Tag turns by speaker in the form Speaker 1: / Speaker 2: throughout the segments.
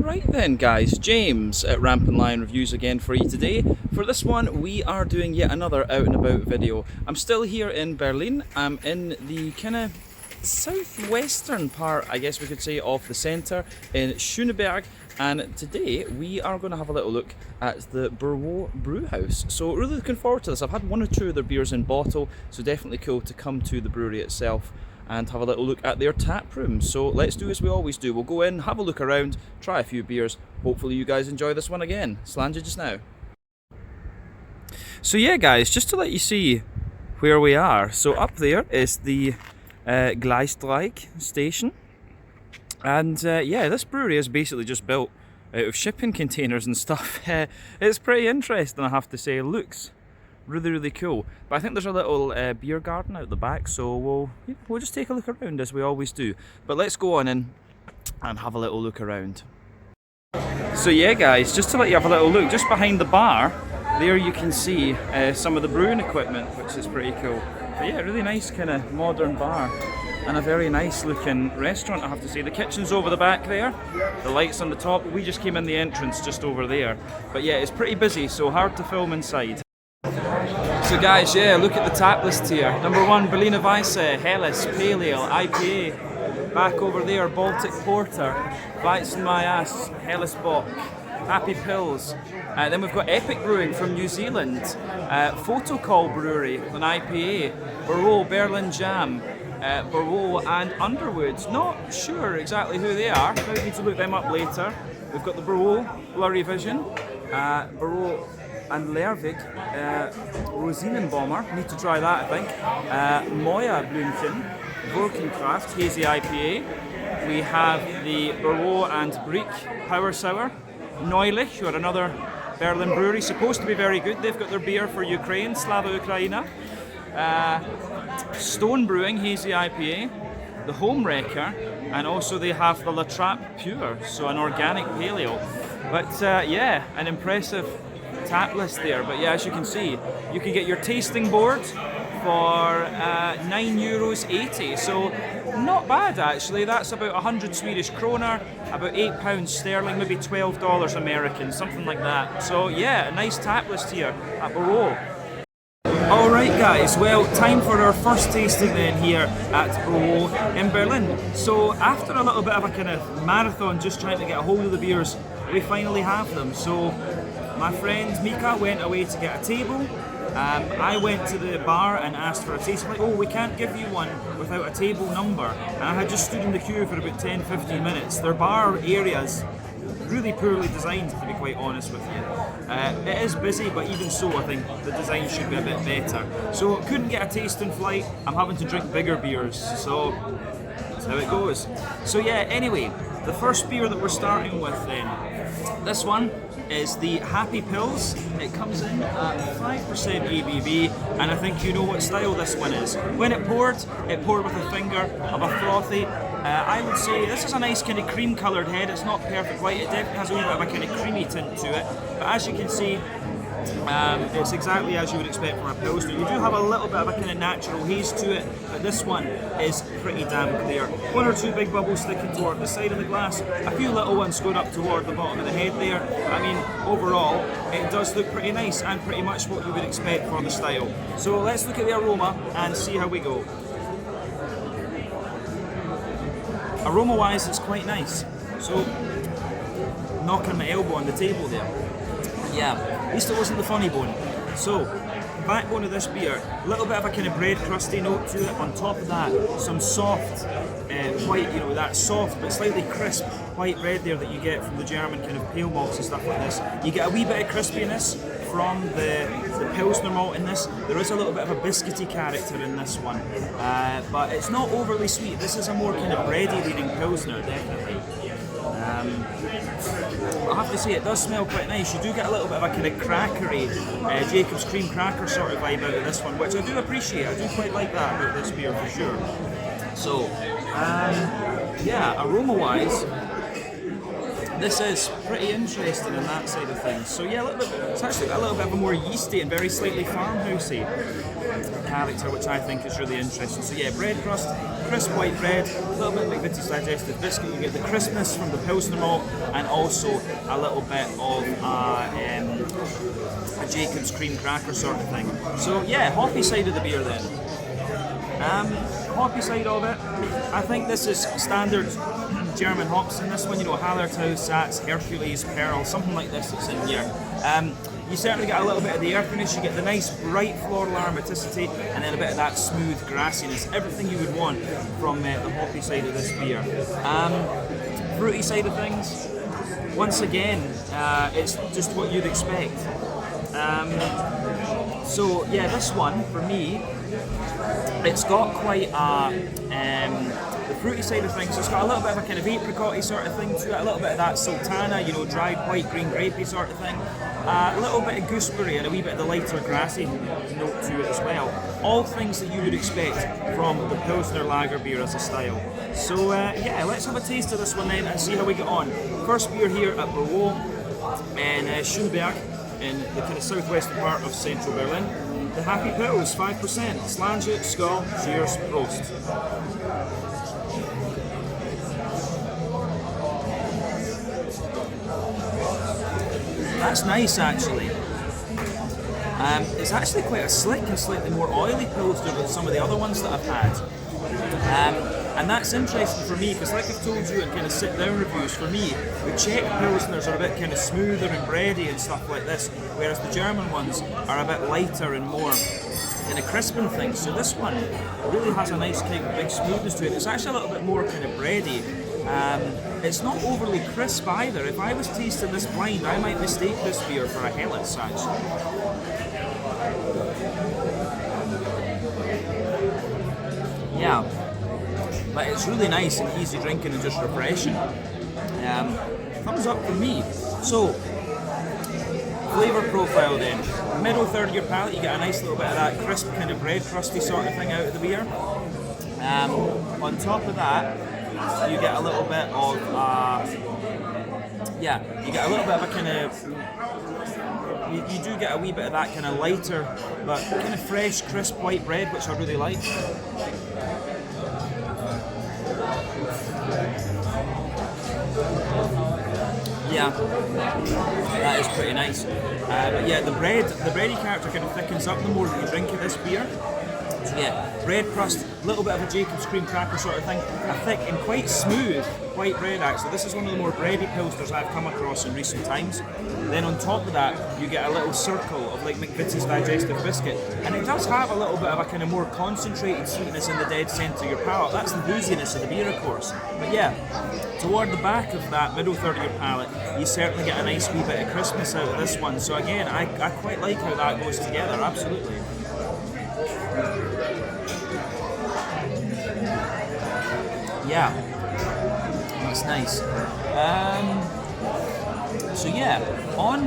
Speaker 1: Alright then guys, James at RampantLionReviews again for you today. For this one we are doing yet another out and about video. I'm still here in Berlin. I'm in the kind of southwestern part, I guess we could say, of the centre in Schöneberg, and today we are going to have a little look at the BRÅO brew house. So really looking forward to this. I've had one or two of their beers in bottle, so definitely cool to come to the brewery itself and have a little look at their tap room. So let's do as we always do. We'll go in, have a look around, try a few beers. Hopefully you guys enjoy this one again. Slanja just now. So yeah guys, just to let you see where we are. So up there is the Gleisdreieck station. And yeah, this brewery is basically just built out of shipping containers and stuff. It's pretty interesting, I have to say. It looks really cool, but I think there's a little beer garden out the back, so we'll just take a look around as we always do. But let's go on in and have a little look around. So yeah guys, just to let you have a little look, just behind the bar there you can see some of the brewing equipment, which is pretty cool. But yeah, really nice kind of modern bar and a very nice looking restaurant, I have to say. The kitchen's over the back there, the lights on the top. We just came in the entrance just over there, but yeah, it's pretty busy, so hard to film inside. So guys, yeah, look at the tap list here. Number 1, Berliner Weisse, Helles, Pale Ale, IPA. Back over there, Baltic Porter, Weizenmayass, Helles Bock, Happy Pills. Then we've got Epic Brewing from New Zealand, Photocall Brewery, an IPA, BRÅO Berlin Jam, BRÅO and Underwoods. Not sure exactly who they are, maybe need to look them up later. We've got the BRÅO Blurry Vision, BRÅO and Lervig, Rosin Bomber, need to try that I think. Moya Blümchen, Wolkenkraft, Hazy IPA. We have the BRÅO and Brick Power Sour. Neulich, who are another Berlin brewery, supposed to be very good. They've got their beer for Ukraine, Slava Ukraina. Stone Brewing, Hazy IPA. The Homewrecker, and also they have the La Trappe Pure, so an organic pale ale. But yeah, an impressive tap list there. But yeah, as you can see, you can get your tasting board for €9.80, so not bad actually. That's about 100 Swedish kroner, about £8 sterling, maybe $12 American, something like that. So yeah, a nice tap list here at BRÅO. Alright guys, well, time for our first tasting then here at BRÅO in Berlin. So after a little bit of a kind of marathon just trying to get a hold of the beers, we finally have them. So my friend Mika went away to get a table. I went to the bar and asked for a tasting. Like, oh, we can't give you one without a table number. And I had just stood in the queue for about 10-15 minutes. Their bar area's really poorly designed, to be quite honest with you. It is busy, but even so I think the design should be a bit better. So couldn't get a tasting flight. I'm having to drink bigger beers, so that's how it goes. So yeah, anyway, the first beer that we're starting with then, this one is the Happy Pills. It comes in at 5% ABV, and I think you know what style this one is. When it poured with a finger of a frothy. I would say this is a nice kind of cream coloured head. It's not perfect white, it definitely has a wee bit of a kind of creamy tint to it. But as you can see, it's exactly as you would expect from a Pilsner. You do have a little bit of a kind of natural haze to it, but this one is pretty damn clear. 1 or 2 big bubbles sticking toward the side of the glass, a few little ones going up toward the bottom of the head there. I mean, overall, it does look pretty nice and pretty much what you would expect for the style. So let's look at the aroma and see how we go. Aroma wise, it's quite nice. So, knocking my elbow on the table there. Yeah, at least it wasn't the funny bone. So, backbone of this beer, a little bit of a kind of bread crusty note to it. On top of that, some soft white, you know, that soft but slightly crisp white bread there that you get from the German kind of pale malts and stuff like this. You get a wee bit of crispiness from the Pilsner malt in this. There is a little bit of a biscuity character in this one, but it's not overly sweet. This is a more kind of bready leaning Pilsner, definitely. I have to say it does smell quite nice. You do get a little bit of a kind of crackery, Jacob's cream cracker sort of vibe out of this one, which I do appreciate. I do quite like that about this beer for sure. So, yeah, aroma wise, this is pretty interesting in that side of things. So yeah, it's actually got a little bit of a more yeasty and very slightly farmhousey character, which I think is really interesting. So yeah, bread crust, crisp white bread, a little bit of McVitie's digestive biscuit. You get the crispness from the Pilsner malt, and also a little bit of a Jacob's cream cracker sort of thing. So yeah, hoppy side of the beer then. Hoppy side of it, I think this is standard German hops in this one, you know, Hallertau, Satz, Hercules, Pearl, something like this that's in here. You certainly get a little bit of the earthiness, you get the nice bright floral aromaticity, and then a bit of that smooth grassiness, everything you would want from the hoppy side of this beer. Fruity side of things, once again, it's just what you'd expect. So yeah, this one, for me, it's got quite the fruity side of things. It's got a little bit of a kind of apricot-y sort of thing to it, a little bit of that sultana, you know, dried white, green grapey sort of thing. A little bit of gooseberry and a wee bit of the lighter grassy note to it as well. All things that you would expect from the Pilsner Lager beer as a style. So yeah, let's have a taste of this one then and see how we get on. First beer here at BRÅO in Schöneberg, in the kind of southwestern part of central Berlin. The Happy Pills, 5%. Slange, Skål, cheers, Prost. That's nice actually. It's actually quite a slick and slightly more oily Pilsner than some of the other ones that I've had. And that's interesting for me because, like I've told you in kind of sit-down reviews, for me, the Czech Pilsners are a bit kind of smoother and bready and stuff like this, whereas the German ones are a bit lighter and more kind of crisp and things. So this one really has a nice kind of big smoothness to it. It's actually a little bit more kind of bready. It's not overly crisp either. If I was tasting this blind, I might mistake this beer for a Helles actually. Yeah. But it's really nice and easy drinking and just refreshing. Thumbs up for me. So, flavour profile then. Middle third of your palate, you get a nice little bit of that crisp kind of bread crusty sort of thing out of the beer. On top of that, you get a little bit of, you get a little bit of a kind of, you do get a wee bit of that kind of lighter, but kind of fresh, crisp white bread, which I really like. Yeah, that is pretty nice. But yeah, the bready character kind of thickens up the more that you drink of this beer. So yeah, bread crust, a little bit of a Jacob's cream cracker sort of thing, a thick and quite smooth white bread actually. This is one of the more bready Pilsners I've come across in recent times. Then on top of that, you get a little circle of like McVitie's digestive biscuit. And it does have a little bit of a kind of more concentrated sweetness in the dead centre of your palate. That's the booziness of the beer, of course. But yeah, toward the back of that middle third of your palate, you certainly get a nice wee bit of crispness out of this one. So again, I quite like how that goes together, absolutely. Yeah, that's nice. So yeah, on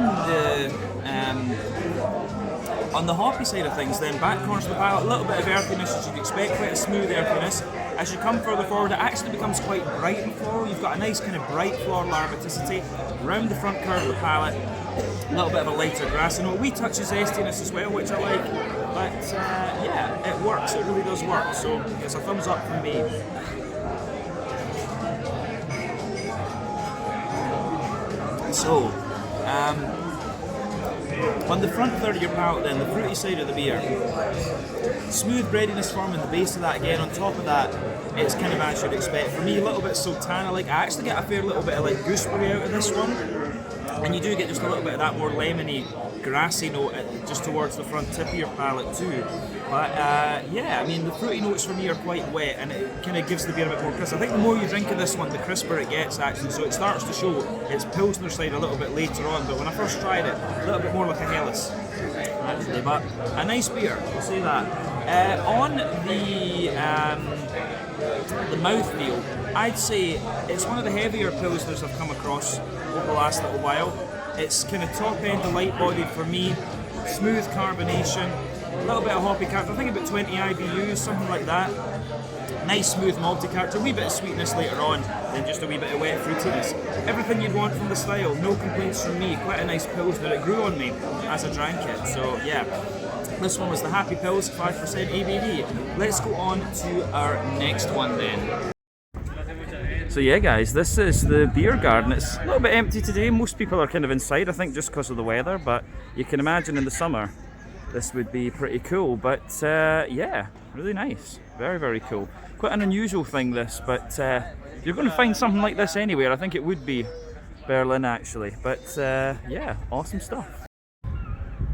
Speaker 1: the hoppy side of things then, back corners of the palate, a little bit of earthiness as you'd expect, quite a smooth earthiness. As you come further forward, it actually becomes quite bright and floral. You've got a nice kind of bright floral aromaticity round the front curve of the palate, a little bit of a lighter grassy note, a wee touch of zestiness as well, which I like. But yeah, it works, it really does work. So it's a thumbs up from me. So, on the front third of your palate then, the fruity side of the beer, smooth breadiness forming the base of that again. On top of that, it's kind of as you'd expect. For me, a little bit sultana, like I actually get a fair little bit of like gooseberry out of this one. And you do get just a little bit of that more lemony, grassy note just towards the front tip of your palate too. But yeah, I mean the fruity notes for me are quite wet and it kind of gives the beer a bit more crisp. I think the more you drink of this one, the crisper it gets actually. So it starts to show its Pilsner side a little bit later on. But when I first tried it, a little bit more like a Helles actually. But a nice beer, I'll say that. On the mouthfeel, I'd say it's one of the heavier Pilsners I've come across over the last little while. It's kind of top end to light bodied for me, smooth carbonation, a little bit of hoppy character, I think about 20 IBUs, something like that. Nice smooth malty character, a wee bit of sweetness later on, then just a wee bit of wet fruitiness. Everything you'd want from the style, no complaints from me, quite a nice Pilsner. It grew on me as I drank it, so yeah. This one was the Happy Pills, 5% ABV. Let's go on to our next one then. So yeah guys, this is the beer garden. It's a little bit empty today. Most people are kind of inside, I think, just because of the weather, but you can imagine in the summer this would be pretty cool. But yeah, really nice. Very, very cool. Quite an unusual thing this, but you're going to find something like this anywhere. I think it would be Berlin actually, but yeah, awesome stuff.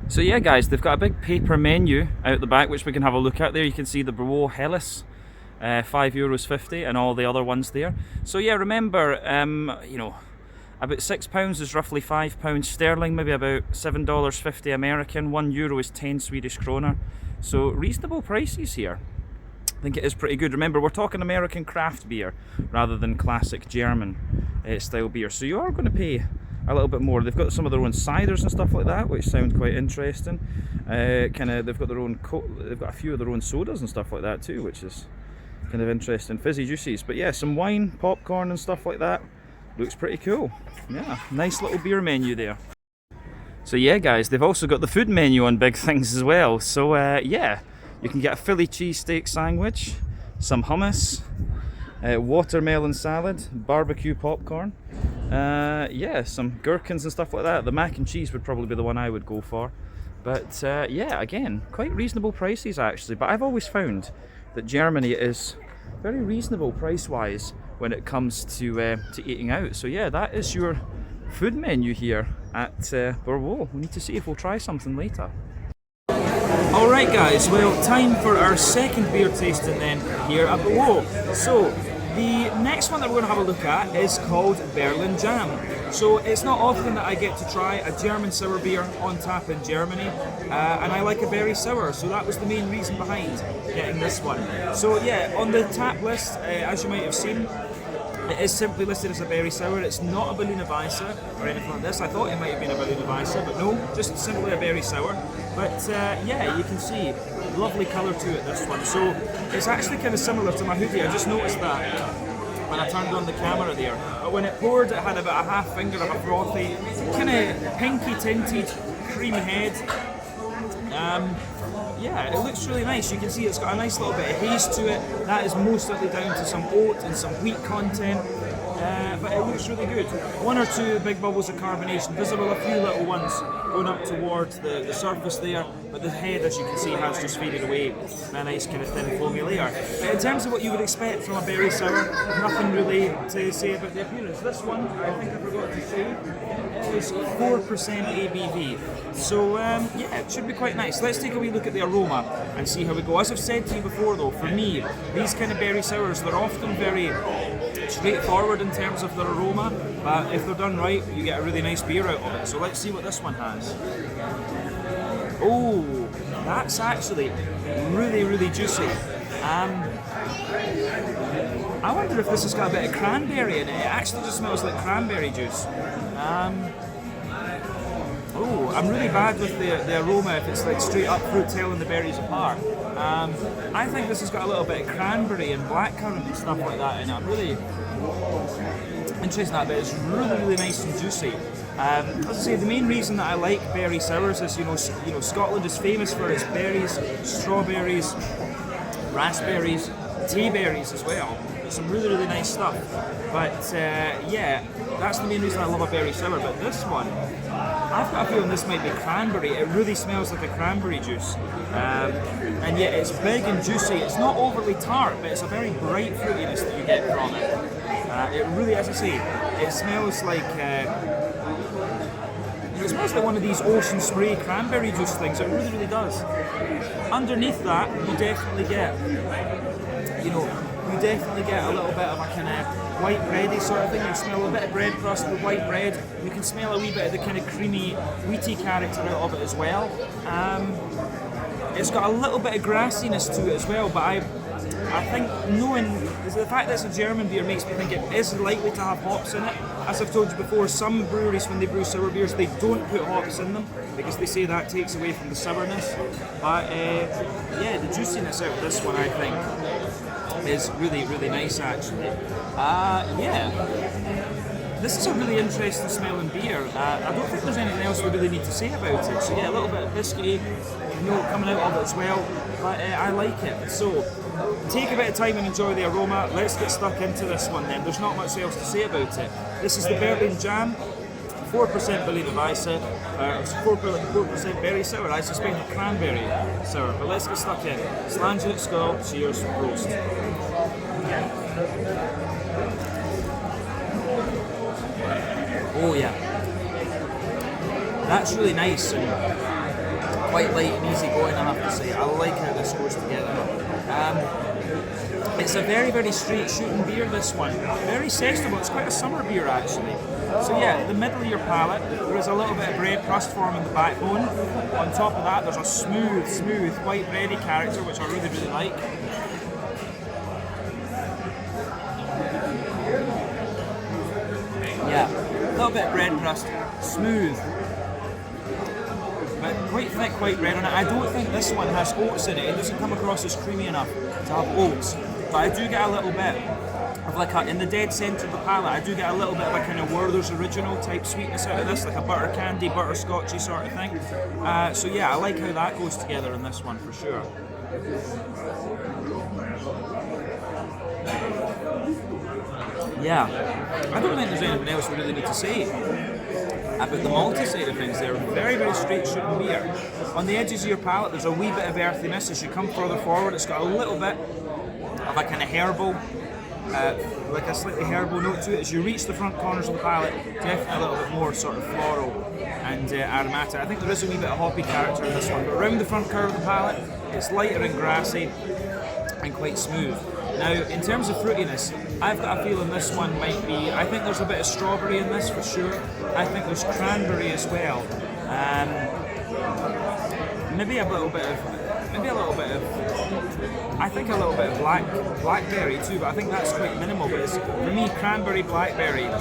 Speaker 1: So yeah guys, they've got a big paper menu out the back which we can have a look at. There you can see the BRÅO Helles, €5.50, and all the other ones there. So yeah, remember, you know, about £6 is roughly £5 sterling, maybe about $7.50 American. €1 is 10 Swedish kroner. So reasonable prices here. I think it is pretty good. Remember, we're talking American craft beer rather than classic German style beer. So you are going to pay a little bit more. They've got some of their own ciders and stuff like that, which sound quite interesting. They've got their own, they've got a few of their own sodas and stuff like that too, which is kind of interesting. Fizzy juices, but yeah, some wine, popcorn and stuff like that. Looks pretty cool. Yeah, nice little beer menu there. So yeah guys, they've also got the food menu on Big Things as well. So yeah, you can get a Philly cheesesteak sandwich, some hummus, watermelon salad, barbecue popcorn, yeah, some gherkins and stuff like that. The mac and cheese would probably be the one I would go for. But yeah, again, quite reasonable prices actually. But I've always found that Germany is very reasonable price-wise when it comes to eating out. So yeah, that is your food menu here at BRÅO. We need to see if we'll try something later. Alright guys, well, time for our second beer tasting then here at BRÅO. So the next one that we're going to have a look at is called Berlin Jam. So it's not often that I get to try a German sour beer on tap in Germany, and I like a berry sour, so that was the main reason behind getting this one. So yeah, on the tap list, as you might have seen, it is simply listed as a berry sour. It's not a Berliner Weisse or anything like this. I thought it might have been a Berliner Weisse, but no, just simply a berry sour. But yeah, you can see lovely colour to it, this one. So it's actually kind of similar to my hoodie. I just noticed that when I turned on the camera there. But when it poured, it had about a half finger of a frothy, kind of pinky tinted cream head. Yeah, it looks really nice. You can see it's got a nice little bit of haze to it. That is most likely down to some oat and some wheat content. But it looks really good. One or two big bubbles of carbonation visible, a few little ones going up towards the surface there, but the head, as you can see, has just faded away in a nice kind of thin foamy layer. But in terms of what you would expect from a berry sour, nothing really to say about the appearance. This one, I think I forgot to say, is 4% ABV. So yeah, it should be quite nice. Let's take a wee look at the aroma and see how we go. As I've said to you before though, for me, these kind of berry sours, they're often very straightforward in terms of their aroma, but if they're done right, you get a really nice beer out of it. So let's see what this one has. Oh, that's actually really, really juicy. I wonder if this has got a bit of cranberry in it. It actually just smells like cranberry juice. Oh, I'm really bad with the aroma if it's like straight up fruit telling the berries apart. I think this has got a little bit of cranberry and blackcurrant and stuff like that in it. I'm really interested in that bit. It's really, really nice and juicy. As I say, the main reason that I like berry sours is, you know, Scotland is famous for its berries, strawberries, raspberries, tea berries as well. Some really, really nice stuff. But yeah, that's the main reason I love a berry sour. But this one, I've got a feeling this might be cranberry. It really smells like a cranberry juice. And yet it's big and juicy. It's not overly tart, but it's a very bright fruitiness that you get from it. It really, as I say, it smells like one of these ocean spray cranberry juice things. It really, really does. Underneath that, you definitely get, a little bit of a kind of white bready sort of thing. You smell a bit of bread crust with white bread. You can smell a wee bit of the kind of creamy, wheaty character out of it as well. It's got a little bit of grassiness to it as well, but I think knowing the fact that it's a German beer makes me think it is likely to have hops in it. As I've told you before, some breweries, when they brew sour beers, they don't put hops in them because they say that takes away from the sourness. But yeah, the juiciness out of this one, I think, is really, really nice actually. Yeah. this is a really interesting smelling beer. I don't think there's anything else we really need to say about it. So yeah, a little bit of biscuity note coming out of it as well, but I like it. So take a bit of time and enjoy the aroma. Let's get stuck into this one then. There's not much else to say about it. This is the Berlin Jam. 4% Berliner Weisse, 4% berry sour. I suspect a cranberry sour, but let's get stuck in. Slange, skull, cheers, roast. Oh yeah, that's really nice and quite light and easy going, I have to say. I like how this goes together. It's a very, very straight shooting beer, this one. Very sessionable, it's quite a summer beer actually. So yeah, the middle of your palate, there is a little bit of bread crust forming the backbone. On top of that, there's a smooth, white bready character, which I really, really like. Yeah, a little bit of bread crust, smooth. But quite thick white bread on it. I don't think this one has oats in it. It doesn't come across as creamy enough to have oats. But I do get a little bit of like in the dead centre of the palate, I do get a little bit of a kind of Werther's Original type sweetness out of this, like a butter candy, butterscotchy sort of thing. So yeah, I like how that goes together in this one for sure. Yeah, I don't think there's anything else we really need to say about the malty side of things. They're very, very straight shooting beer. On the edges of your palate, there's a wee bit of earthiness. As you come further forward, it's got a little bit of a kind of herbal, like a slightly herbal note to it. As you reach the front corners of the palate, definitely a little bit more sort of floral and aromatic. I think there is a wee bit of hoppy character in this one, but around the front curve of the palate, it's lighter and grassy and quite smooth. Now, in terms of fruitiness, I've got a feeling this one might be, I think there's a bit of strawberry in this for sure. I think there's cranberry as well. Maybe a little bit of, I think a little bit of blackberry too, but I think that's quite minimal. But it's, for me, cranberry, blackberry, and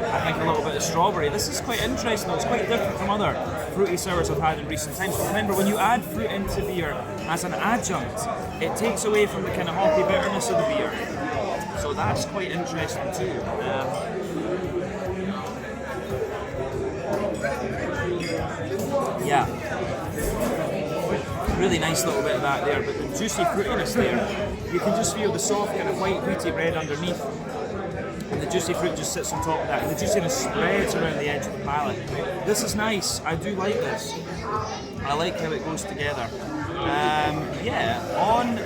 Speaker 1: I think a little bit of strawberry. This is quite interesting though. It's quite different from other fruity sours I've had in recent times. But remember, when you add fruit into beer as an adjunct, it takes away from the kind of hoppy bitterness of the beer. So that's quite interesting too. Yeah, really nice little bit of that there, but the juicy fruitiness there, you can just feel the soft kind of white wheaty bread underneath, and the juicy fruit just sits on top of that, and the juiciness spreads around the edge of the palate. This is nice. I do like this. I like how it goes together. Yeah, on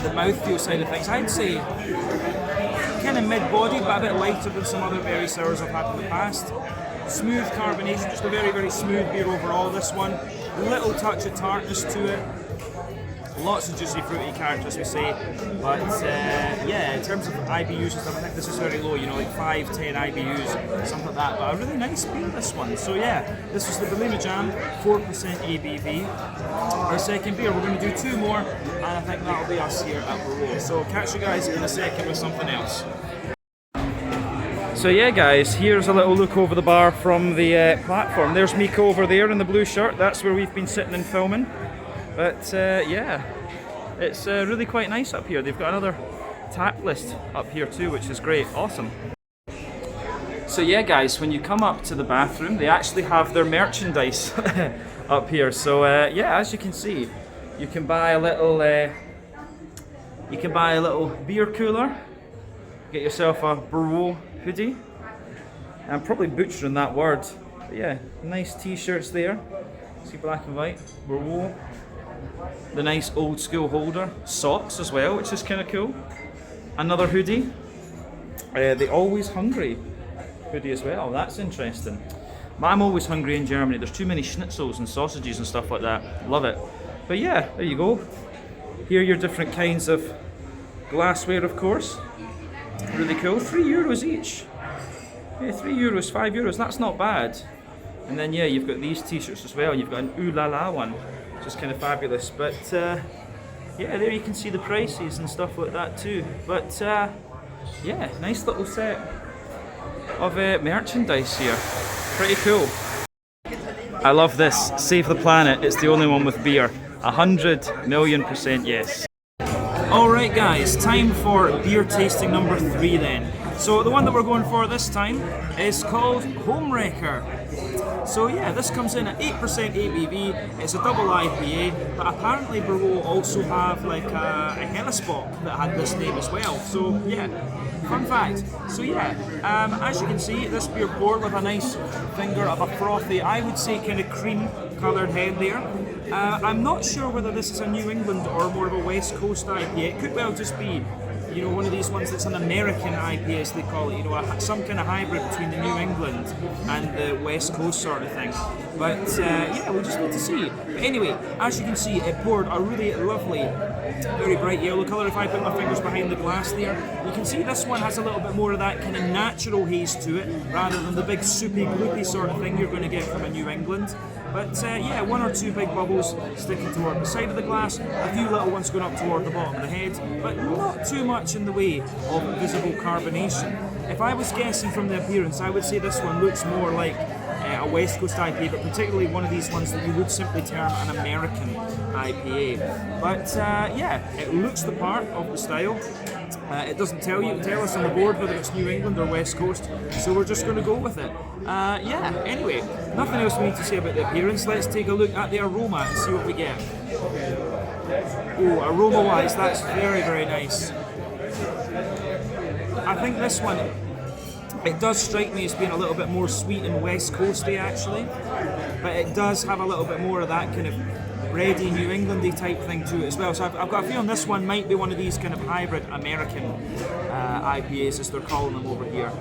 Speaker 1: the mouthfeel side of things, I'd say kind of mid-bodied, but a bit lighter than some other berry sours I've had in the past. Smooth carbonation, just a very, very smooth beer overall, this one. A little touch of tartness to it. Lots of juicy fruity character, as we say. But yeah, in terms of IBUs and stuff, I think this is very low, you know, like 5, 10 IBUs, something like that. But a really nice beer, this one. So yeah, this was the Berliner Jam, 4% ABV. Our second beer, we're going to do 2 more, and I think that'll be us here at BRWO. So catch you guys in a second with something else. So yeah guys, here's a little look over the bar from the platform. There's Miko over there in the blue shirt. That's where we've been sitting and filming. But yeah, it's really quite nice up here. They've got another tap list up here too, which is great. Awesome. So yeah guys, when you come up to the bathroom, they actually have their merchandise up here. So yeah, as you can see, you can buy a little beer cooler, get yourself a BRWO hoodie. I'm probably butchering that word, but yeah, nice t-shirts there. See, black and white, BRWO. The nice old school holder, socks as well, which is kind of cool. Another hoodie, the Always Hungry hoodie as well. That's interesting. But I'm always hungry in Germany. There's too many schnitzels and sausages and stuff like that. Love it. But yeah, there you go. Here are your different kinds of glassware, of course. Really cool. €3 each. Yeah, €3, €5. That's not bad. And then yeah, you've got these t-shirts as well. You've got an Ooh La La one, which is kind of fabulous. But yeah, there you can see the prices and stuff like that too. But yeah, nice little set of merchandise here. Pretty cool. I love this. Save the planet. It's the only one with beer. 100,000,000% yes. Alright guys, time for beer tasting number 3 then. So the one that we're going for this time is called Homewrecker. So yeah, this comes in at 8% ABV, it's a double IPA, but apparently BRWO also have like a Hellesbock that had this name as well. So yeah, fun fact. So yeah, as you can see, this beer poured with a nice finger of a frothy, I would say kind of cream coloured head there. I'm not sure whether this is a New England or more of a West Coast IPA. It could well just be, you know, one of these ones that's an American IPA, as they call it, you know, some kind of hybrid between the New England and the West Coast sort of thing. But yeah, we'll just need to see. But anyway, as you can see, it poured a really lovely, very bright yellow colour. If I put my fingers behind the glass there, you can see this one has a little bit more of that kind of natural haze to it, rather than the big soupy, gloopy sort of thing you're going to get from a New England. But yeah, 1 or 2 big bubbles sticking toward the side of the glass, a few little ones going up toward the bottom of the head, but not too much in the way of visible carbonation. If I was guessing from the appearance, I would say this one looks more like a West Coast IPA, but particularly one of these ones that you would simply term an American IPA. But yeah, it looks the part of the style. It doesn't tell us on the board whether it's New England or West Coast, so we're just going to go with it. Yeah, anyway, nothing else we need to say about the appearance. Let's take a look at the aroma and see what we get. Oh, aroma-wise, that's very, very nice. I think this one, it does strike me as being a little bit more sweet and West Coasty actually, but it does have a little bit more of that kind of bready, New Englandy type thing to it as well. So I've got a feeling this one might be one of these kind of hybrid American IPAs, as they're calling them over here.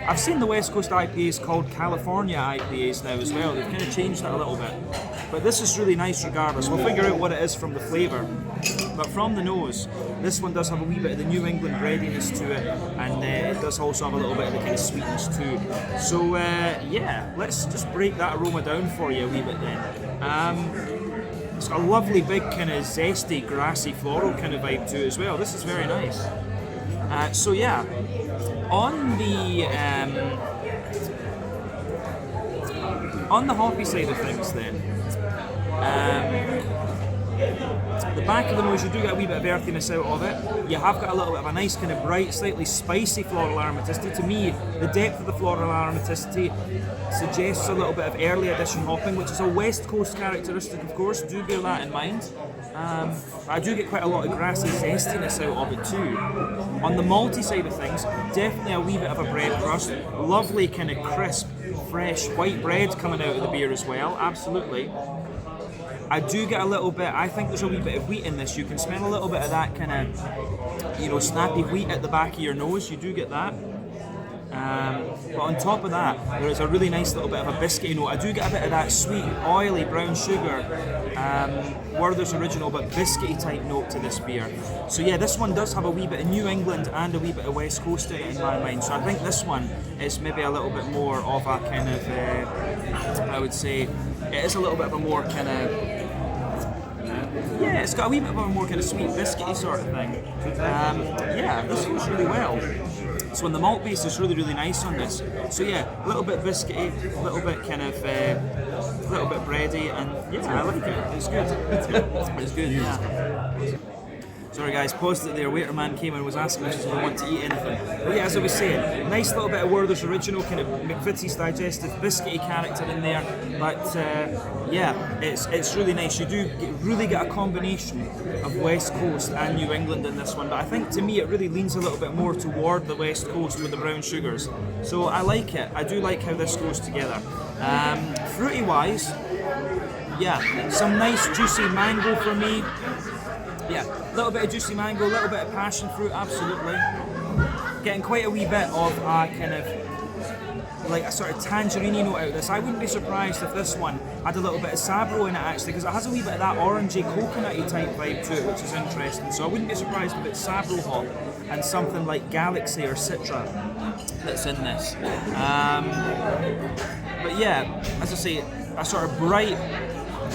Speaker 1: I've seen the West Coast IPAs called California IPAs now as well. They've kind of changed that a little bit. But this is really nice regardless. We'll figure out what it is from the flavour. But from the nose, this one does have a wee bit of the New England breadiness to it, and it does also have a little bit of the kind of sweetness too. So yeah, let's just break that aroma down for you a wee bit then. It's got a lovely big kind of zesty, grassy, floral kind of vibe to it as well. This is very nice. So yeah, on the hoppy side of things then, the back of the nose, you do get a wee bit of earthiness out of it. You have got a little bit of a nice kind of bright, slightly spicy floral aromaticity. To me, the depth of the floral aromaticity suggests a little bit of early edition hopping, which is a West Coast characteristic, of course. Do bear that in mind. I do get quite a lot of grassy zestiness out of it too. On the malty side of things, definitely a wee bit of a bread crust. Lovely kind of crisp, fresh white bread coming out of the beer as well. Absolutely. I do get a little bit, I think there's a wee bit of wheat in this. You can smell a little bit of that kind of, you know, snappy wheat at the back of your nose. You do get that. But on top of that, there is a really nice little bit of a biscuity note. I do get a bit of that sweet, oily brown sugar, Werther's Original, but biscuity type note to this beer. So yeah, this one does have a wee bit of New England and a wee bit of West Coast in it in my mind. So I think this one is maybe a little bit more of a kind of, I would say, it is a little bit of a more kind of, yeah, it's got a wee bit of a more kind of sweet biscuity sort of thing. Yeah, this goes really well. So on the malt base is really, really nice on this. So yeah, a little bit biscuity, a little bit kind of, a little bit bready, and yeah, I like it. It's good. It's good, yeah. Sorry guys, paused it there. Waiter man came and was asking us if we want to eat anything. But yeah, as I was saying, nice little bit of Werther's Original, kind of McVitie's digestive biscuity character in there. But yeah, it's really nice. You do really get a combination of West Coast and New England in this one. But I think to me it really leans a little bit more toward the West Coast with the brown sugars. So I like it. I do like how this goes together. Fruity wise, yeah, some nice juicy mango for me. Yeah, a little bit of juicy mango, a little bit of passion fruit, absolutely. Getting quite a wee bit of a kind of, like a sort of tangerine note out of this. I wouldn't be surprised if this one had a little bit of Sabro in it actually, because it has a wee bit of that orangey, coconutty type vibe to it, which is interesting. So I wouldn't be surprised if it's Sabro hop and something like Galaxy or Citra that's in this. But yeah, as I say, a sort of bright,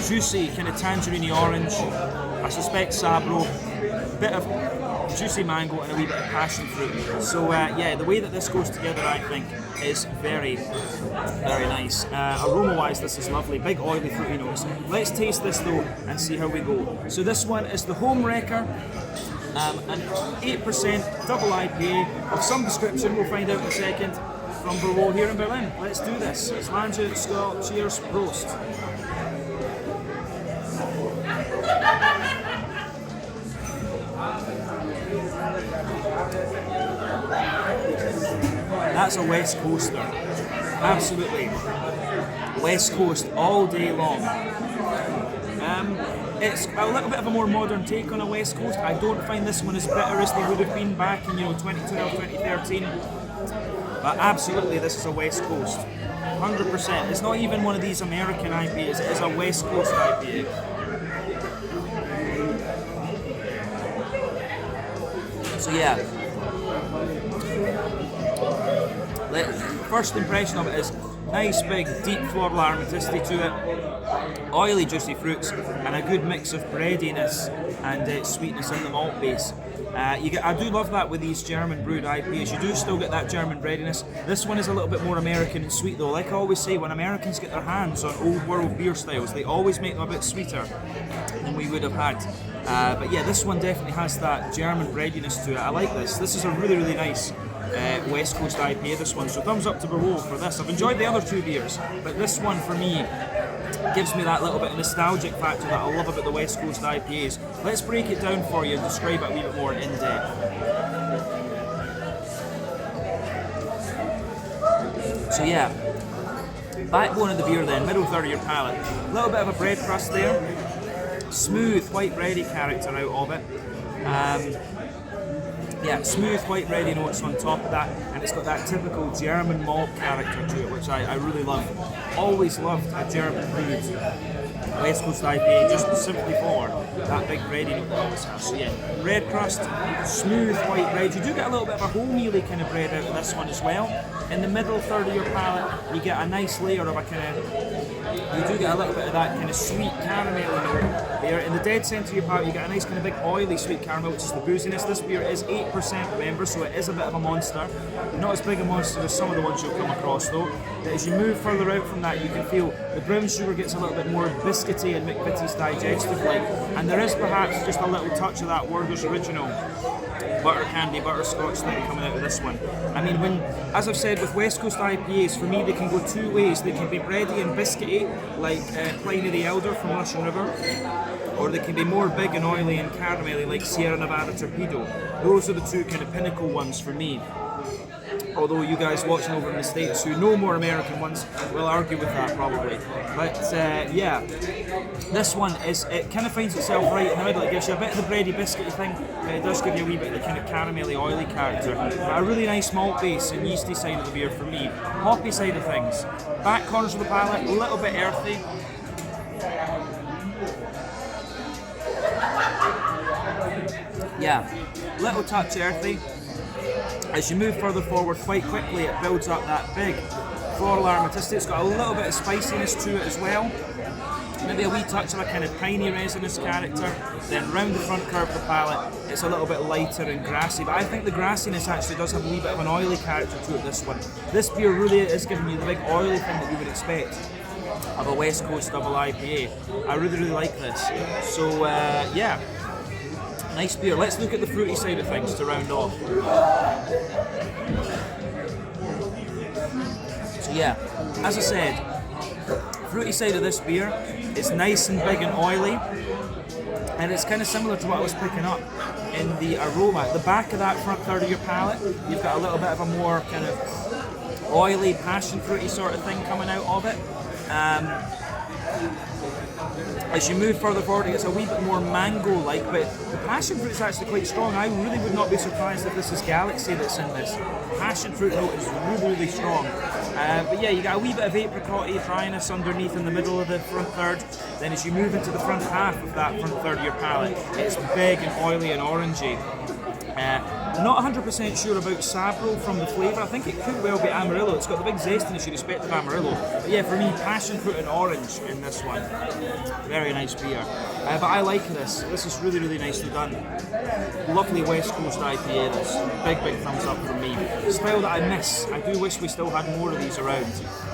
Speaker 1: juicy kind of tangerine orange. I suspect Sabro, bit of juicy mango and a wee bit of passion fruit. So yeah, the way that this goes together, I think, is very, very nice. Aroma-wise, this is lovely. Big oily fruity notes. Let's taste this though and see how we go. So this one is the Homewrecker, an 8% double IPA of some description. We'll find out in a second. From BRWO here in Berlin. Let's do this. Slange, Scott, cheers, Prost. That's a West Coaster. Absolutely. West Coast all day long. It's a little bit of a more modern take on a West Coast. I don't find this one as bitter as they would have been back in 2012, 2013. But absolutely, this is a West Coast. 100%. It's not even one of these American IPAs, it is a West Coast IPA. So yeah, first impression of it is nice big deep floral aromaticity to it, oily juicy fruits and a good mix of breadiness and sweetness in the malt base. I do love that with these German brewed IPAs. You do still get that German breadiness. This one is a little bit more American and sweet though. Like I always say, when Americans get their hands on old world beer styles, they always make them a bit sweeter than we would have had. But yeah, this one definitely has that German breadiness to it. I like this. This is a really, really nice West Coast IPA, this one. So thumbs up to BRWO for this. I've enjoyed the other two beers, but this one for me gives me that little bit of nostalgic factor that I love about the West Coast IPAs. Let's break it down for you and describe it a wee bit more in depth. So yeah, backbone of the beer then, middle third of your palate. A little bit of a bread crust there, smooth white bready character out of it. Yeah, smooth white bready notes on top of that, and it's got that typical German malt character to it, which I really love. Always loved a German brewed West Coast IPA, just simply for that big bready note that always has. So yeah, bread crust, smooth white bread. You do get a little bit of a wholemealy kind of bread out of this one as well. In the middle third of your palate, you get a nice layer of a kind of, you do get a little bit of that kind of sweet caramel note there. In the dead centre of your palate, you get a nice kind of big oily sweet caramel, which is the booziness. This beer is 8%, remember, so it is a bit of a monster. Not as big a monster as some of the ones you'll come across though. But as you move further out from that, you can feel the brown sugar gets a little bit more biscuity and McVitie's digestive like, and there is perhaps just a little touch of that Werther's Original butter candy, butterscotch thing coming out of this one. I mean, as I've said with West Coast IPAs, for me they can go two ways. They can be bready and biscuity, like Pliny the Elder from Russian River, or they can be more big and oily and caramelly, like Sierra Nevada Torpedo. Those are the two kind of pinnacle ones for me. Although you guys watching over in the States who know more American ones will argue with that probably. But yeah, this one it kind of finds itself right in the middle. It gives you a bit of the bready biscuity thing, but it does give you a wee bit of the kind of caramelly oily character. But a really nice malt base and yeasty side of the beer for me. Hoppy side of things. Back corners of the palate, a little bit earthy. Yeah, little touch earthy. As you move further forward quite quickly, it builds up that big floral aromaticity. It's got a little bit of spiciness to it as well. Maybe a wee touch of a kind of piney resinous character. Then round the front curve of the palate, it's a little bit lighter and grassy. But I think the grassiness actually does have a wee bit of an oily character to it, this one. This beer really is giving you the big oily thing that you would expect of a West Coast double IPA. I really, really like this. So yeah. Nice beer. Let's look at the fruity side of things to round off. So yeah, as I said, fruity side of this beer is nice and big and oily, and it's kind of similar to what I was picking up in the aroma. At the back of that front third of your palate, you've got a little bit of a more kind of oily, passion fruity sort of thing coming out of it. As you move further forward, it gets a wee bit more mango-like, but the passion fruit is actually quite strong. I really would not be surprised if this is Galaxy that's in this. Passion fruit note is really, really strong. But yeah, you got a wee bit of apricot-y dryness underneath in the middle of the front third. Then as you move into the front half of that front third of your palate, it's big and oily and orangey. I'm not 100% sure about Sabro from the flavour. I think it could well be Amarillo. It's got the big zestiness you'd expect of Amarillo. But yeah, for me, passion fruit and orange in this one. Very nice beer. But I like this. This is really, really nicely done. Lovely West Coast IPA this. Big, big thumbs up from me. Style that I miss. I do wish we still had more of these around.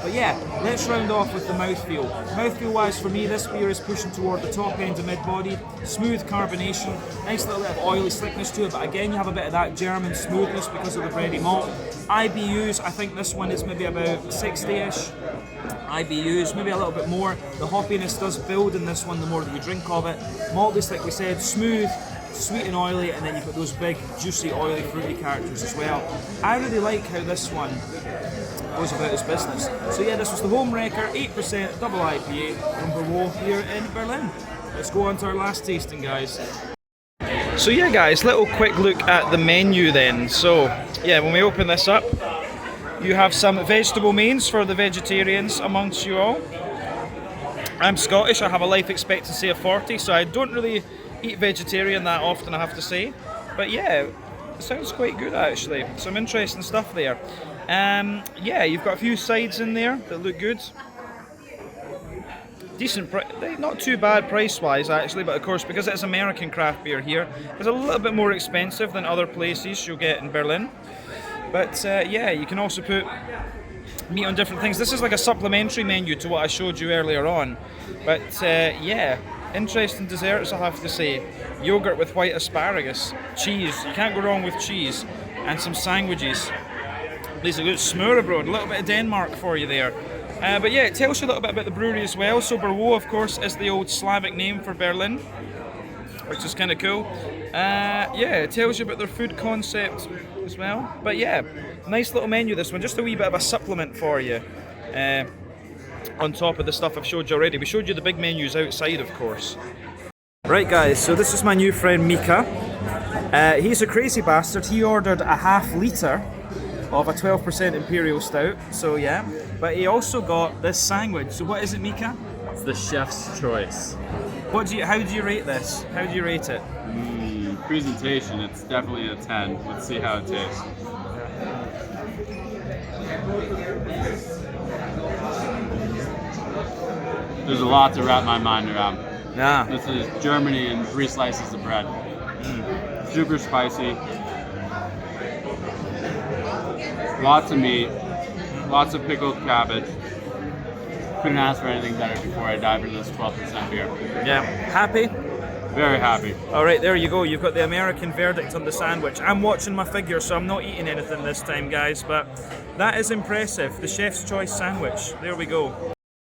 Speaker 1: But yeah, let's round off with the mouthfeel. Mouthfeel wise for me, this beer is pushing toward the top end of mid-body. Smooth carbonation. Nice little bit of oily slickness to it, but again you have a bit of that German smoothness because of the bready malt. IBUs, I think this one is maybe about 60-ish. IBUs, maybe a little bit more. The hoppiness does build in this one the more that you drink of it. Maltiness, like we said, smooth, sweet and oily, and then you've got those big, juicy, oily, fruity characters as well. I really like how this one goes about its business. So yeah, this was the Homewrecker, 8% double IPA from BRÅO here in Berlin. Let's go on to our last tasting, guys. So yeah guys, little quick look at the menu then. So yeah, when we open this up, you have some vegetable mains for the vegetarians amongst you all. I'm Scottish, I have a life expectancy of 40, so I don't really eat vegetarian that often, I have to say. But yeah, it sounds quite good actually. Some interesting stuff there. Yeah, you've got a few sides in there that look good. Decent price, not too bad price-wise actually, but of course because it's American craft beer here, it's a little bit more expensive than other places you'll get in Berlin. But yeah, you can also put meat on different things. This is like a supplementary menu to what I showed you earlier on. But yeah, interesting desserts I have to say. Yogurt with white asparagus, cheese, you can't go wrong with cheese, and some sandwiches. These are good. Smørrebrød, a little bit of Denmark for you there. But yeah, it tells you a little bit about the brewery as well. So BRÅO, of course, is the old Slavic name for Berlin, which is kind of cool. Yeah, it tells you about their food concept as well. But yeah, nice little menu this one. Just a wee bit of a supplement for you. On top of the stuff I've showed you already. We showed you the big menus outside, of course. Right guys, so this is my new friend Mika. He's a crazy bastard. He ordered a half litre of a 12% Imperial Stout, so yeah. But he also got this sandwich. So what is it, Mika?
Speaker 2: It's the chef's choice.
Speaker 1: How do you rate this? How do you rate it?
Speaker 2: Presentation, it's definitely a 10. Let's see how it tastes. There's a lot to wrap my mind around.
Speaker 1: Yeah.
Speaker 2: This is Germany and 3 slices of bread. Super spicy. Lots of meat. Lots of pickled cabbage. Couldn't ask for anything better before I dive into this 12% beer.
Speaker 1: Yeah. Happy?
Speaker 2: Very happy.
Speaker 1: Alright, there you go. You've got the American verdict on the sandwich. I'm watching my figure, so I'm not eating anything this time, guys, but that is impressive. The chef's choice sandwich. There we go.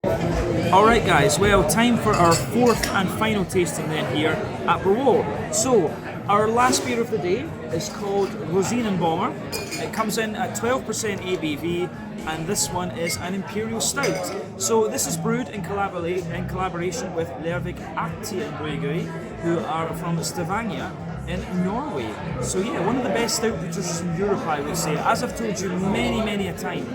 Speaker 1: Alright guys, well, time for our 4th and final tasting then here at BRÅO. So, our last beer of the day is called Rosin Bomber. It comes in at 12% ABV, and this one is an Imperial Stout. So this is brewed in collaboration with Lervig Bryggeri, who are from Stavanger in Norway. So yeah, one of the best stout producers in Europe, I would say. As I've told you many a time,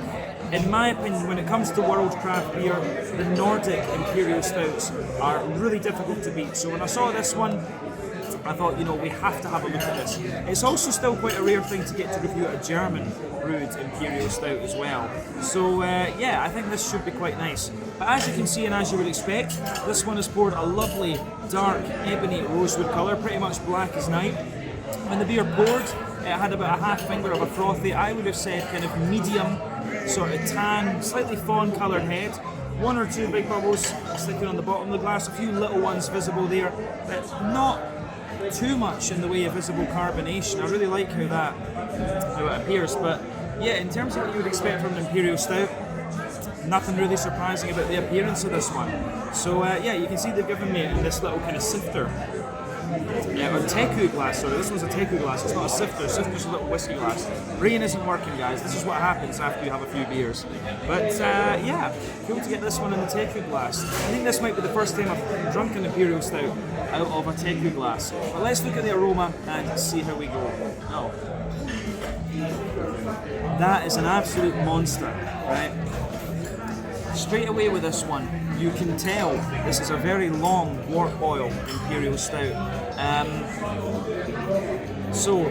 Speaker 1: in my opinion, when it comes to world craft beer, the Nordic Imperial Stouts are really difficult to beat. So when I saw this one, I thought, you know, we have to have a look at this. It's also still quite a rare thing to get to review a German brewed Imperial Stout as well. So yeah, I think this should be quite nice. But as you can see and as you would expect, this one has poured a lovely dark ebony rosewood colour, pretty much black as night. When the beer poured, it had about a half finger of a frothy, I would have said kind of medium, sort of tan, slightly fawn coloured head. 1 or 2 big bubbles sticking on the bottom of the glass, a few little ones visible there, but not too much in the way of visible carbonation. I really like how it appears, but yeah, in terms of what you would expect from an Imperial Stout, nothing really surprising about the appearance of this one. So yeah, you can see they've given me this little kind of sifter. Yeah, or teku glass, sorry, this one's a teku glass, it's not a sifter, sifter's a little whiskey glass. Brain isn't working, guys, this is what happens after you have a few beers. But yeah, cool to get this one in the teku glass. I think this might be the first time I've drunk an Imperial Stout out of a teku glass. But let's look at the aroma and see how we go. Oh. That is an absolute monster, right? Straight away with this one, you can tell this is a very long wort boil Imperial Stout. So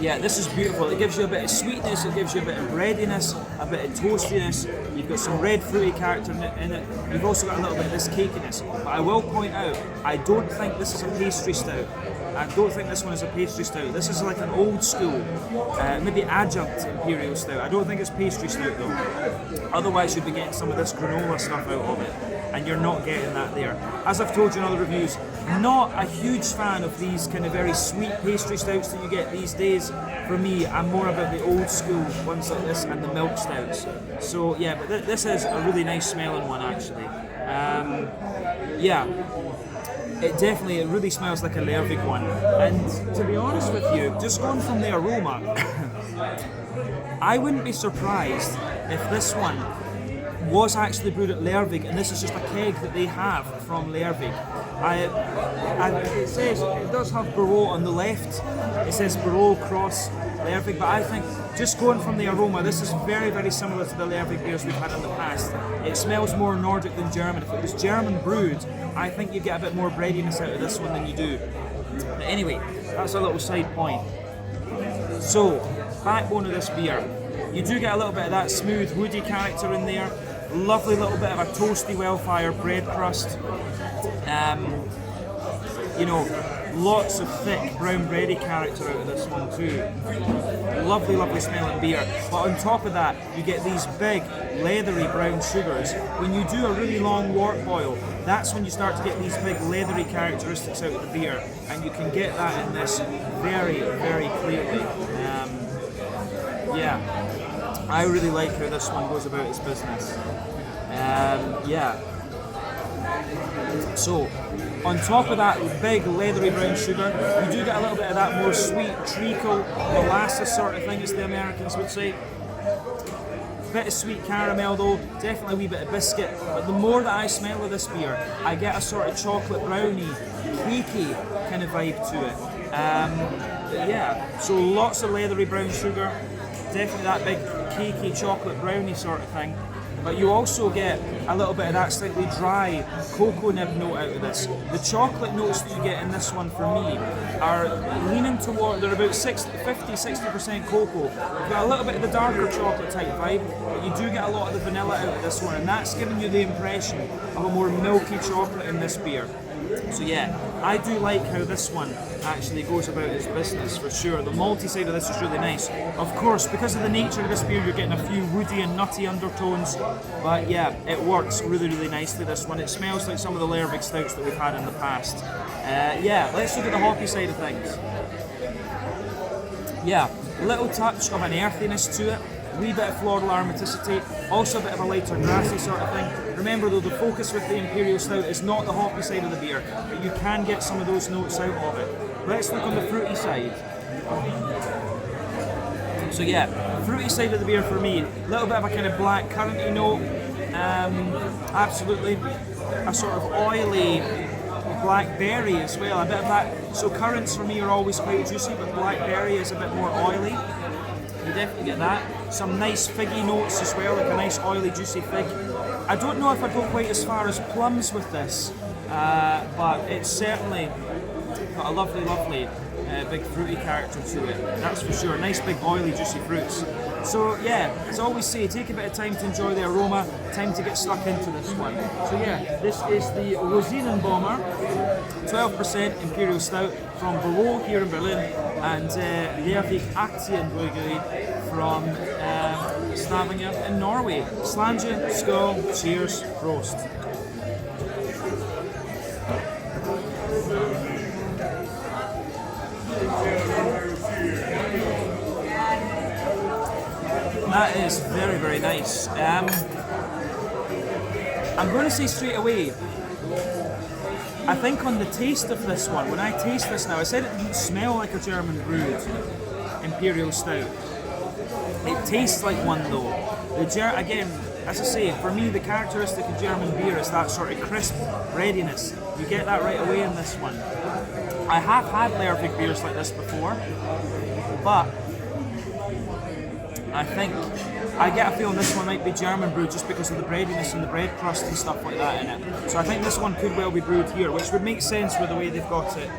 Speaker 1: yeah, this is beautiful. It gives you a bit of sweetness, it gives you a bit of breadiness, a bit of toastiness. You've got some red fruity character in it. You've also got a little bit of this cakiness. But I will point out, I don't think this is a pastry stout. I don't think this one is a pastry stout. This is like an old school, maybe adjunct imperial stout. I don't think it's pastry stout though. Otherwise you'd be getting some of this granola stuff out of it, and you're not getting that there. As I've told you in other reviews, not a huge fan of these kind of very sweet pastry stouts that you get these days. For me, I'm more about the old school ones like this and the milk stouts. So yeah, but this is a really nice smelling one actually. Yeah. It really smells like a Lervig one. And to be honest with you, just going from the aroma, I wouldn't be surprised if this one was actually brewed at Lervig and this is just a keg that they have from Lervig. It says, it does have BRÅ on the left, it says BRÅ cross Lervig, but I think just going from the aroma, this is very, very similar to the Lervig beers we've had in the past. It smells more Nordic than German. If it was German brewed, I think you get a bit more breadiness out of this one than you do. But anyway, that's a little side point. So, backbone of this beer. You do get a little bit of that smooth, woody character in there. Lovely little bit of a toasty, well-fired bread crust. You know, lots of thick brown bready character out of this one too. Lovely, lovely smelling beer. But on top of that, you get these big, leathery brown sugars. When you do a really long wort boil, that's when you start to get these big, leathery characteristics out of the beer, and you can get that in this very, very clearly. Yeah, I really like how this one goes about its business. Yeah. So, on top of that big leathery brown sugar, you do get a little bit of that more sweet treacle, molasses sort of thing, as the Americans would say. Bit of sweet caramel though, definitely a wee bit of biscuit, but the more that I smell of this beer, I get a sort of chocolate brownie, cakey kind of vibe to it. Yeah, so lots of leathery brown sugar, definitely that big cakey chocolate brownie sort of thing. But you also get a little bit of that slightly dry cocoa nib note out of this. The chocolate notes that you get in this one for me are leaning toward, they're about 50-60% cocoa. You've got a little bit of the darker chocolate type vibe, but you do get a lot of the vanilla out of this one, and that's giving you the impression of a more milky chocolate in this beer. So yeah, I do like how this one actually goes about its business for sure. The malty side of this is really nice. Of course, because of the nature of this beer, you're getting a few woody and nutty undertones. But yeah, it works really, really nicely, this one. It smells like some of the Lervig stouts that we've had in the past. Yeah, let's look at the hoppy side of things. Yeah, a little touch of an earthiness to it. Wee bit of floral aromaticity, also a bit of a lighter grassy sort of thing. Remember though, the focus with the Imperial Stout is not the hoppy side of the beer, but you can get some of those notes out of it. Let's look on the fruity side. So yeah, fruity side of the beer for me, a little bit of a kind of black curranty note, absolutely. A sort of oily blackberry as well, a bit of that. So currants for me are always quite juicy, but blackberry is a bit more oily. You definitely get that. Some nice figgy notes as well, like a nice oily juicy fig. I don't know if I'd go quite as far as plums with this, but it's certainly got a lovely, lovely big fruity character to it, that's for sure. Nice big oily juicy fruits. So yeah, as I always say, take a bit of time to enjoy the aroma, time to get stuck into this one. So yeah, this is the Rosin Bomber, 12% Imperial Stout from BRÅO here in Berlin, and Lervig Aktienbryggeri from Stavanger in Norway. Slange, skål, cheers, prost. That is very, very nice. I'm going to say straight away, I think on the taste of this one, when I taste this now, I said it didn't smell like a German brewed Imperial Stout. It tastes like one though. Again, as I say, for me the characteristic of German beer is that sort of crisp breadiness. You get that right away in this one. I have had Lervig beers like this before, but I think I get a feeling this one might be German brewed just because of the breadiness and the bread crust and stuff like that in it. So I think this one could well be brewed here, which would make sense with the way they've got it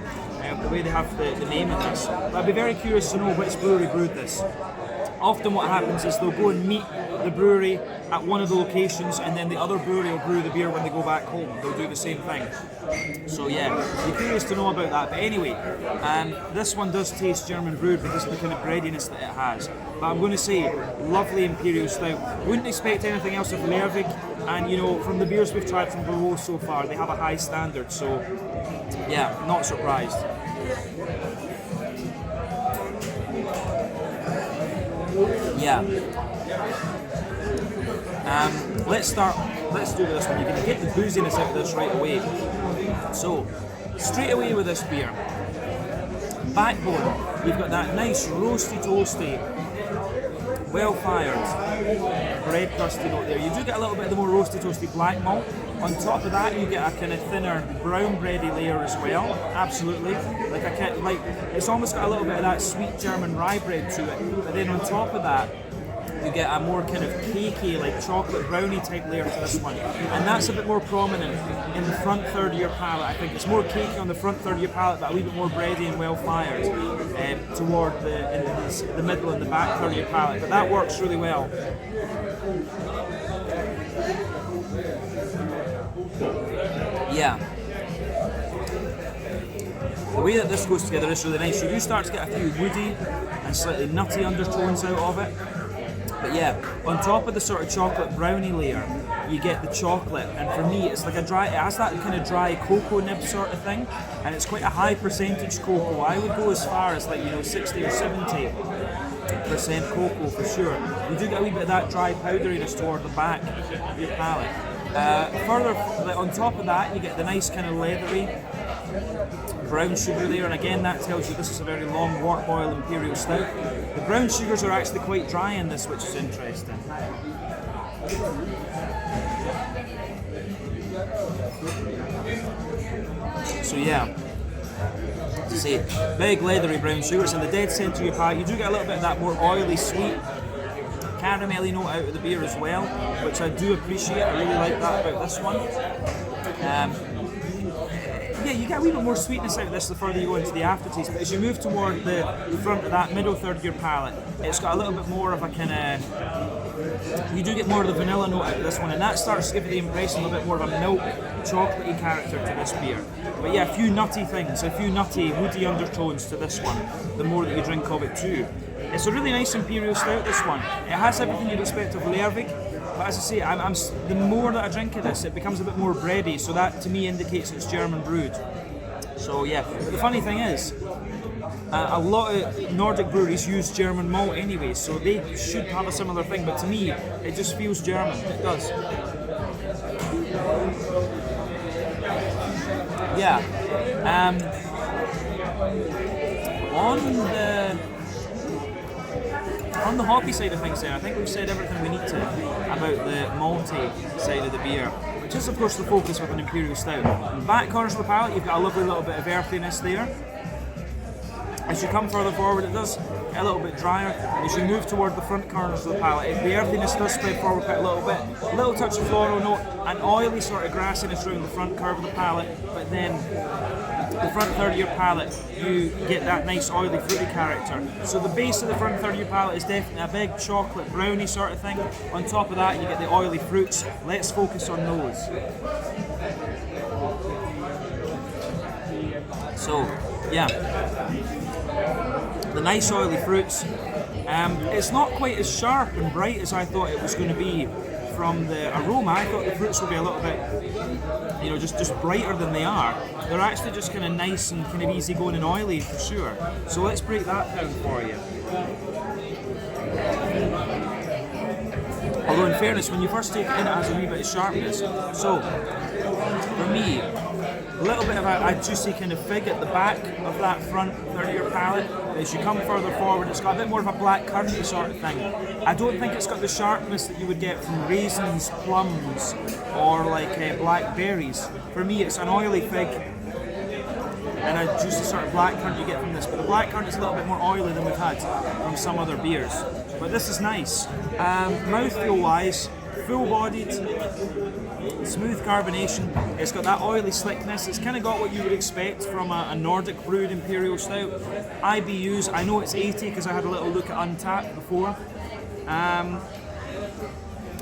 Speaker 1: the way they have the name of this. But I'd be very curious to know which brewery brewed this. Often what happens is they'll go and meet the brewery at one of the locations, and then the other brewery will brew the beer when they go back home. They'll do the same thing. So yeah, be curious to know about that. But anyway, this one does taste German brewed because of the kind of breadiness that it has. But I'm going to say, lovely imperial stout. Wouldn't expect anything else of Lervig, and you know, from the beers we've tried from BRWO so far, they have a high standard. So yeah, not surprised. Yeah. Let's do this one. You can get the booziness out of this right away. So, straight away with this beer. Backbone, you've got that nice roasty toasty, well-fired bread crusty note there. You do get a little bit of the more roasty toasty black malt. On top of that, you get a kind of thinner brown bready layer as well. Absolutely, like it's almost got a little bit of that sweet German rye bread to it. But then on top of that, you get a more kind of cakey, like chocolate brownie type layer to this one, and that's a bit more prominent in the front third of your palate. I think it's more cakey on the front third of your palate, but a wee bit more bready and well fired toward the middle and the back third of your palate. But that works really well. Yeah. The way that this goes together is really nice. You do start to get a few woody and slightly nutty undertones out of it. But yeah, on top of the sort of chocolate brownie layer, you get the chocolate, and for me it's like it has that kind of dry cocoa nib sort of thing, and it's quite a high percentage cocoa. I would go as far as 60 or 70% cocoa for sure. You do get a wee bit of that dry powderiness toward the back of your palate. Further, on top of that, you get the nice kind of leathery brown sugar there, and again that tells you this is a very long wort boil imperial stout. The brown sugars are actually quite dry in this, which is interesting. So yeah, to say, big leathery brown sugars in the dead centre of your palate. You do get a little bit of that more oily, sweet, caramelly note out of the beer as well, which I do appreciate. I really like that about this one. Yeah, you get a wee bit more sweetness out of this the further you go into the aftertaste, but as you move toward the front of that middle third of your palate, it's got a little bit more of a kind of, you do get more of the vanilla note out of this one, and that starts to give you the impression of a bit more of a milk, chocolatey character to this beer. But yeah, a few nutty things, a few nutty, woody undertones to this one, the more that you drink of it too. It's a really nice imperial stout, this one. It has everything you'd expect of Lervig, but as I say, the more that I drink of this, it becomes a bit more bready, so that to me indicates it's German brewed. So yeah, but the funny thing is, a lot of Nordic breweries use German malt anyway, so they should have a similar thing, but to me, it just feels German, it does. Yeah, on the hoppy side of things there, I think we've said everything we need to about the malty side of the beer, which is of course the focus with an imperial stout. In the back corners of the palate, you've got a lovely little bit of earthiness there. As you come further forward, it does get a little bit drier. As you move toward the front corners of the palate, the earthiness does spread forward quite a little bit. A little touch of floral note, an oily sort of grassiness around the front curve of the palate, but then the front third of your palate, you get that nice oily fruity character. So the base of the front third of your palate is definitely a big chocolate brownie sort of thing. On top of that, you get the oily fruits. Let's focus on those. So, yeah, the nice oily fruits. It's not quite as sharp and bright as I thought it was going to be from the aroma. I thought the fruits would be a little bit, just brighter than they are. They're actually just kind of nice and kind of easy going and oily for sure. So let's break that down for you. Although in fairness, when you first take it in, it has a wee bit of sharpness. So for me, a little bit of a juicy kind of fig at the back of that front third of your palate. As you come further forward, it's got a bit more of a black currant sort of thing. I don't think it's got the sharpness that you would get from raisins, plums, or like blackberries. For me, it's an oily fig and a juicy sort of black currant you get from this. But the black currant is a little bit more oily than we've had from some other beers. But this is nice. Mouthfeel wise, full-bodied, smooth carbonation. It's got that oily slickness. It's kind of got what you would expect from a Nordic brewed imperial stout. IBUs, I know it's 80 because I had a little look at Untappd before.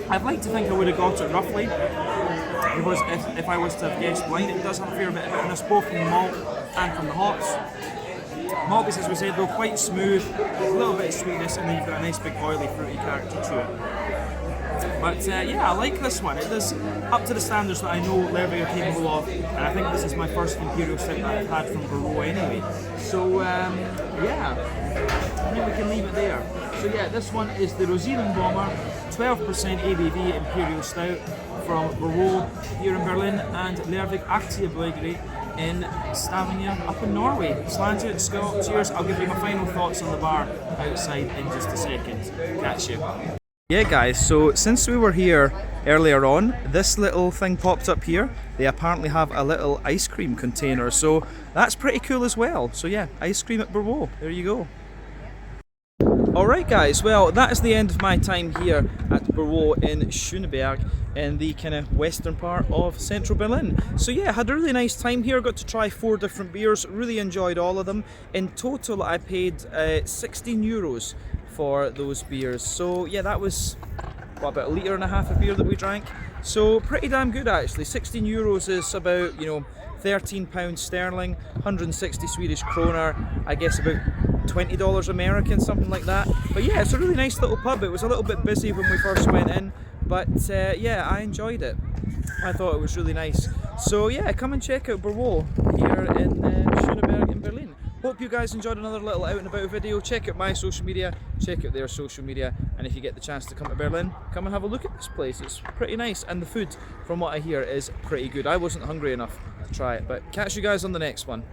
Speaker 1: I'd like to think I would have got it roughly, because if I was to have guessed blind, it does have a fair bit of bitterness, both from the malt and from the hops. Malt is, as we said, though, quite smooth, a little bit of sweetness, and then you've got a nice big oily fruity character to it. But yeah, I like this one. It is up to the standards that I know Lervig are capable of, and I think this is my first imperial stout that I've had from BRWO anyway. So yeah, I think we can leave it there. So yeah, this one is the Rosin Bomber, 12% ABV imperial stout from BRWO here in Berlin and Lervig Aktiebryggeri in Stavanger up in Norway. Slange, Scott, cheers. I'll give you my final thoughts on the bar outside in just a second. Catch you. Yeah guys, so since we were here earlier on, this little thing popped up here. They apparently have a little ice cream container, so that's pretty cool as well. So yeah, ice cream at BRWO, there you go. Alright guys, well that is the end of my time here at BRWO in Schöneberg in the kind of western part of central Berlin. So yeah, I had a really nice time here, got to try 4 different beers, really enjoyed all of them. In total I paid 16 euros for those beers. So yeah, that was what, about 1.5 litres of beer that we drank. So pretty damn good actually. 16 euros is about, you know, £13 sterling, 160 Swedish kroner, I guess about $20 American, something like that. But yeah, it's a really nice little pub. It was a little bit busy when we first went in, but yeah, I enjoyed it. I thought it was really nice. So yeah, come and check out BRWO here in Schöneberg in Berlin. Hope you guys enjoyed another little out and about video. Check out my social media, check out their social media, and if you get the chance to come to Berlin, come and have a look at this place. It's pretty nice, and the food, from what I hear, is pretty good. I wasn't hungry enough to try it, but catch you guys on the next one.